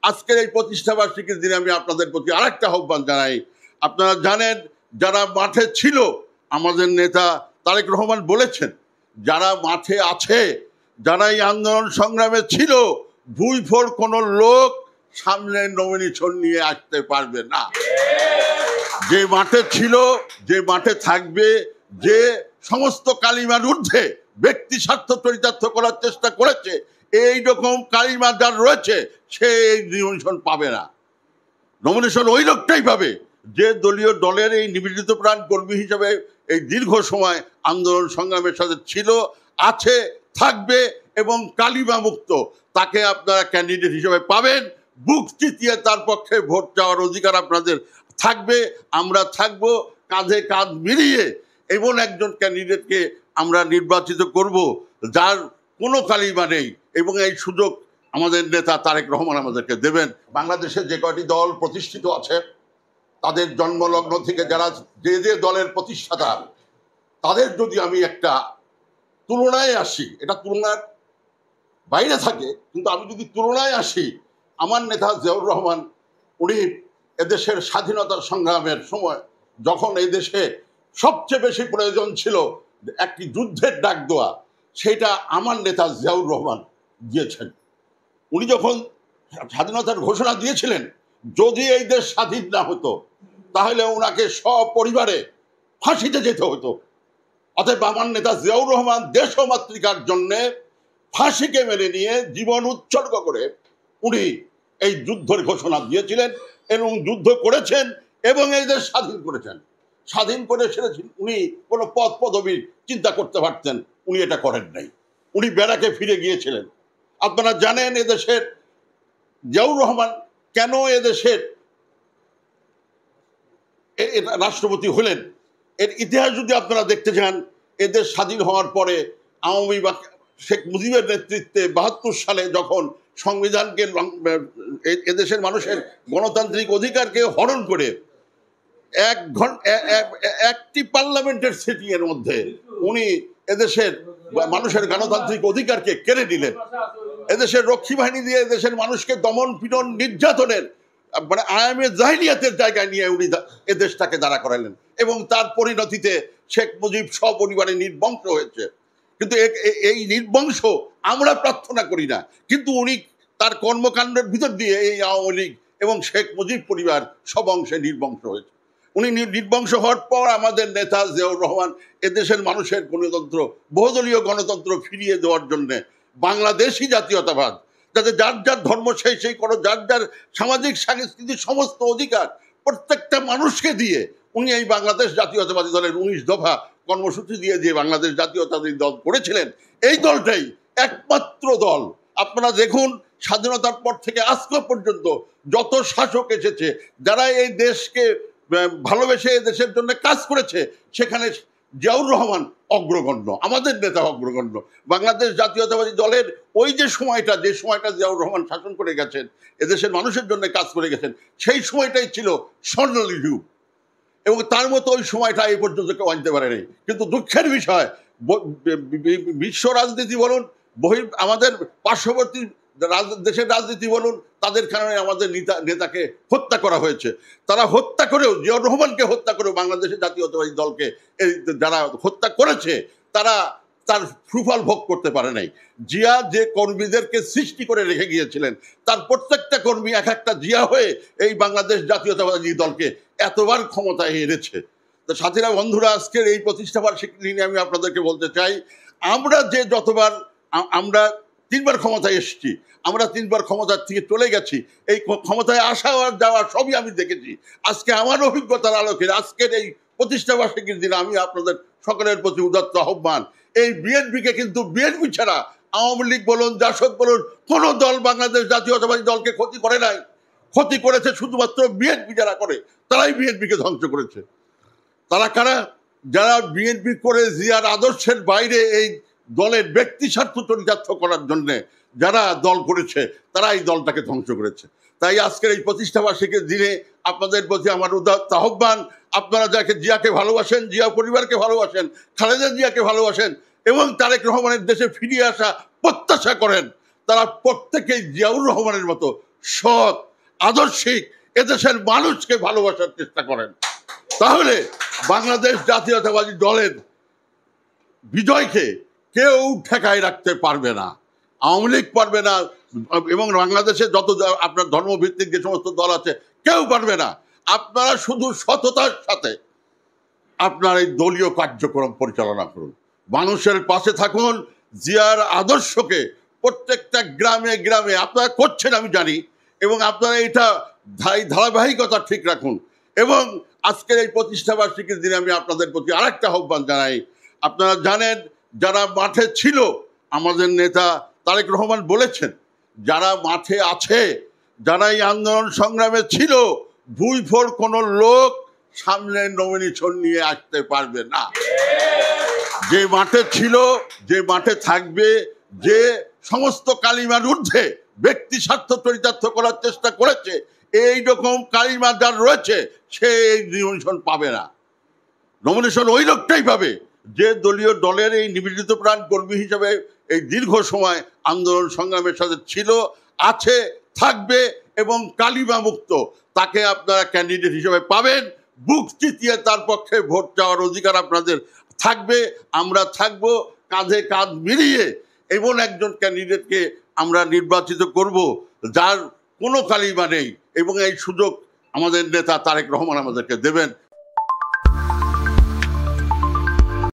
আজকের এই প্রতিষ্ঠাবার্ষিকীর দিনে আমি আপনাদের প্রতি আরেকটা আহ্বান জানাই। আপনারা জানেন, যারা মাঠে ছিল, আমাদের নেতা তারেক রহমান বলেছেন, যারা মাঠে আছে, যারা এই আন্দোলন সংগ্রামে ছিল, ভুইফোর কোনো লোক সামনে নমিনেশন নিয়ে আসতে পারবে না। যে মাঠে ছিল, যে মাঠে থাকবে, যে সমস্ত কালিমার ঊর্ধ্বে ব্যক্তি স্বার্থ চরিতার্থ করার চেষ্টা করেছে, এইরকম কালিমা যার রয়েছে, সে এই নমিনেশন পাবে না। নমিনেশন ওই লোকটাই পাবে যে দলের এই নিবেদিত প্রাণ কর্মী হিসেবে এই দীর্ঘ সময় আন্দোলন সংগ্রামের সাথে ছিল, আছে, থাকবে এবং কালিমা মুক্ত। তাকে আপনারা ক্যান্ডিডেট হিসেবে পাবেন। বুক চিতিয়ে তার পক্ষে ভোট চাওয়ার অধিকার আপনাদের থাকবে। আমরা থাকবো কাঁধে কাঁধ মিলিয়ে এমন একজন ক্যান্ডিডেটকে আমরা নির্বাচিত করব যার কোনো কালিমা নেই, এবং এই সুযোগ আমাদের নেতা তারেক রহমান আমাদেরকে দেবেন। বাংলাদেশে যে কয়টি দল প্রতিষ্ঠিত আছে, তাদের জন্মলগ্ন থেকে যারা যে দলের প্রতিষ্ঠাতা, তাদের যদি আমি একটা তুলনায় আসি, এটা তুলনার বাইরে থাকে, কিন্তু আমি যদি তুলনায় আসি, আমার নেতা জিয়াউর রহমান, উনি এদেশের স্বাধীনতার সংগ্রামের সময় যখন এই দেশে সবচেয়ে বেশি প্রয়োজন ছিল একটি যুদ্ধের ডাক দেওয়া, সেটা আমার নেতা জিয়াউর রহমান দিয়েছেন। উনি যখন স্বাধীনতার ঘোষণা দিয়েছিলেন, যদি এই দেশ স্বাধীন না হতো তাহলে ওনাকে সপরিবারে ফাঁসিতে যেতে হতো। অতএব আমার নেতা জিয়াউর রহমান দেশ ও মাতৃকার জন্যে ফাঁসিকে মেনে নিয়ে জীবন উৎসর্গ করে উনি এই যুদ্ধের ঘোষণা দিয়েছিলেন এবং যুদ্ধ করেছেন এবং এই দেশ স্বাধীন করেছেন। স্বাধীন করে সেরেছেন। উনি কোনো পদ পদবীর চিন্তা করতে পারতেন, উনি এটা করেন নাই। উনি ব্যারাকে ফিরে গিয়েছিলেন। আপনারা জানেন এদেশের জিয়াউর রহমান কেন এদেশের রাষ্ট্রপতি হলেন। এর ইতিহাস যদি আপনারা দেখতে যান, এদেশ স্বাধীন হওয়ার পরে আওয়ামী বা শেখ মুজিবের নেতৃত্বে ৭২ সালে যখন সংবিধানকে এদেশের মানুষের গণতান্ত্রিক অধিকারকে হরণ করে একটি পার্লামেন্টের সিটিং এর মধ্যে উনি এদেশের মানুষের গণতান্ত্রিক অধিকারকে কেড়ে নিলেন। এদেশের রক্ষী বাহিনী দিয়ে এদেশের মানুষকে দমন পীড়ন নির্যাতনের মানে আয়ামে জাহিলিয়াতের জায়গায় নিয়ে উনি এদেশটাকে দাঁড়া করালেন এবং তার পরিণতিতে শেখ মুজিব সপরিবারে নির্বংশ হয়েছে। কিন্তু এই নির্বংশ আমরা প্রার্থনা করি না, কিন্তু উনি তার কর্মকাণ্ডের ভিতর দিয়ে এই আওয়ামী লীগ এবং শেখ মুজিব পরিবার সব অংশে নির্বংশ হয়েছে। উনি নির্বংশ হওয়ার পর আমাদের নেতা জিয়াউর রহমান এদেশের মানুষের গণতন্ত্র, বহুদলীয় গণতন্ত্র ফিরিয়ে দেওয়ার জন্য বাংলাদেশি জাতীয়তাবাদ, যাতে যার যার ধর্ম সেই করো, যার যার সামাজিক সাংস্কৃতিক সমস্ত অধিকার প্রত্যেকটা মানুষকে দিয়ে উনি এই বাংলাদেশ জাতীয়তাবাদী দলের ১৯ দফা কর্মসূচি দিয়ে যে বাংলাদেশ জাতীয়তাবাদী দল করেছিলেন, এই দলটাই একমাত্র দল। আপনারা দেখুন, স্বাধীনতার পর থেকে আজকে পর্যন্ত যত শাসক এসেছে, যারা এই দেশকে ভালোবেসে দেশের জন্য কাজ করেছে, সেখানে জিয়াউর রহমান অগ্রগণ্য, আমাদের নেতা অগ্রগণ্য। বাংলাদেশ জাতীয়তাবাদী দলের ওই যে সময়টা জিয়াউর রহমান শাসন করে গেছেন, এদেশের মানুষের জন্য কাজ করে গেছেন, সেই সময়টাই ছিল স্বর্ণালী যুগ এবং তার মতো ওই সময়টা এই পর্যন্ত কেউ আনতে পারেনি। কিন্তু দুঃখের বিষয়, বিশ্ব রাজনীতি বলুন, আমাদের পার্শ্ববর্তী দেশের রাজনীতি বলুন, তাদের কারণে আমাদের নেতাকে হত্যা করা হয়েছে। তারা হত্যা করেও, জিয়াউর রহমানকে হত্যা করেও বাংলাদেশের জাতীয়তাবাদী দলকে যারা হত্যা করেছে তারা তার সুফল ভোগ করতে পারে নাই। জিয়া যে কর্মীদেরকে সৃষ্টি করে রেখে গিয়েছিলেন, তার প্রত্যেকটা কর্মী এক একটা জিয়া হয়ে এই বাংলাদেশ জাতীয়তাবাদী দলকে এতবার ক্ষমতায় এনেছে। তো সাথীরা, বন্ধুরা, আজকের এই প্রতিষ্ঠাবার্ষিকী নিয়ে আমি আপনাদেরকে বলতে চাই, আমরা যে যতবার আমরা 3বার ক্ষমতায় এসেছি, আমরা 3বার ক্ষমতার থেকে চলে গেছি, এই ক্ষমতায় আসা আর যাওয়া সবই আমি দেখেছি। আজকে আমার অভিজ্ঞতার আলোকে আজকের এই প্রতিষ্ঠাবার্ষিকীর দিনে আমি আপনাদের সকলের প্রতি উদাত্ত আহ্বান, এই বিএনপিকে কিন্তু বিএনপি ছাড়া আওয়ামী লীগ বলুন, জাসদ বলুন, কোনো দল বাংলাদেশ জাতীয়তাবাদী দলকে ক্ষতি করে নাই। ক্ষতি করেছে শুধুমাত্র বিএনপি, যারা করে তারাই বিএনপিকে ধ্বংস করেছে। তারা কারা? যারা বিএনপি করে জিয়ার আদর্শের বাইরে এই দলের ব্যক্তি স্বার্থ চরিতার্থ করার জন্য যারা দল করেছে, তারা এই দলটাকে ধ্বংস করেছে। তাই আজকের এই প্রতিষ্ঠাবার্ষিকীর দিনে আপনাদের প্রতি আমার উদাত্ত আহ্বান, আপনারা যাকে জিয়াকে ভালোবাসেন, জিয়া পরিবারকে ভালোবাসেন, খালেদা জিয়াকে ভালোবাসেন এবং তারেক রহমানের দেশে ফিরিয়ে আসা প্রত্যাশা করেন, তারা প্রত্যেকেই জিয়াউর রহমানের মতো সৎ, আদর্শিক, এদেশের মানুষকে ভালোবাসার চেষ্টা করেন, তাহলে বাংলাদেশ জাতীয়তাবাদী দলের বিজয়কে কেউ ঠেকায় রাখতে পারবে না। আওয়ামী লীগ পারবে না, এবং বাংলাদেশে যত আপনার ধর্মভিত্তিক যে সমস্ত দল আছে কেউ পারবে না। আপনারা শুধু সততার সাথে আপনার এই দলীয় কার্যক্রম পরিচালনা করুন, মানুষের পাশে থাকুন, জিয়ার আদর্শকে প্রত্যেকটা গ্রামে গ্রামে আপনারা করছেন আমি জানি, এবং আপনারা এটা ধারাবাহিকতা ঠিক রাখুন। এবং আজকের এই প্রতিষ্ঠাবার্ষিকীর দিনে আমি আপনাদের প্রতি আরেকটা আহ্বান জানাই। আপনারা জানেন, যারা মাঠে ছিল, আমাদের নেতা তারেক রহমান বলেছেন, যারা মাঠে আছে, যারা এই আন্দোলন সংগ্রামে ছিল, ভুইফোর কোনো লোক সামনে নমিনেশন নিয়ে আসতে পারবে না। যে মাঠে ছিল, যে মাঠে থাকবে, যে সমস্ত কালিমার ঊর্ধ্বে ব্যক্তি স্বার্থ চরিতার্থ করার চেষ্টা করেছে, এই রকম কালিমা যার রয়েছে, সে এই নমিনেশন পাবে না। নমিনেশন ওই লোকটাই পাবে যে দলীয় দলের এই নিবেদিত প্রাণ কর্মী হিসেবে এই দীর্ঘ সময় আন্দোলন সংগ্রামের সাথে ছিল, আছে, থাকবে, এবং কালিমা মুক্ত। তাকে আপনারা ক্যান্ডিডেট হিসেবে পাবেন। বুক চিতিয়ে তার পক্ষে ভোট চাওয়ার অধিকার আপনাদের থাকবে। আমরা থাকবো কাঁধে কাঁধ মিলিয়ে এমন একজন ক্যান্ডিডেটকে আমরা নির্বাচিত করব যার কোনো কালিমা নেই, এবং এই সুযোগ আমাদের নেতা তারেক রহমান আমাদেরকে দেবেন।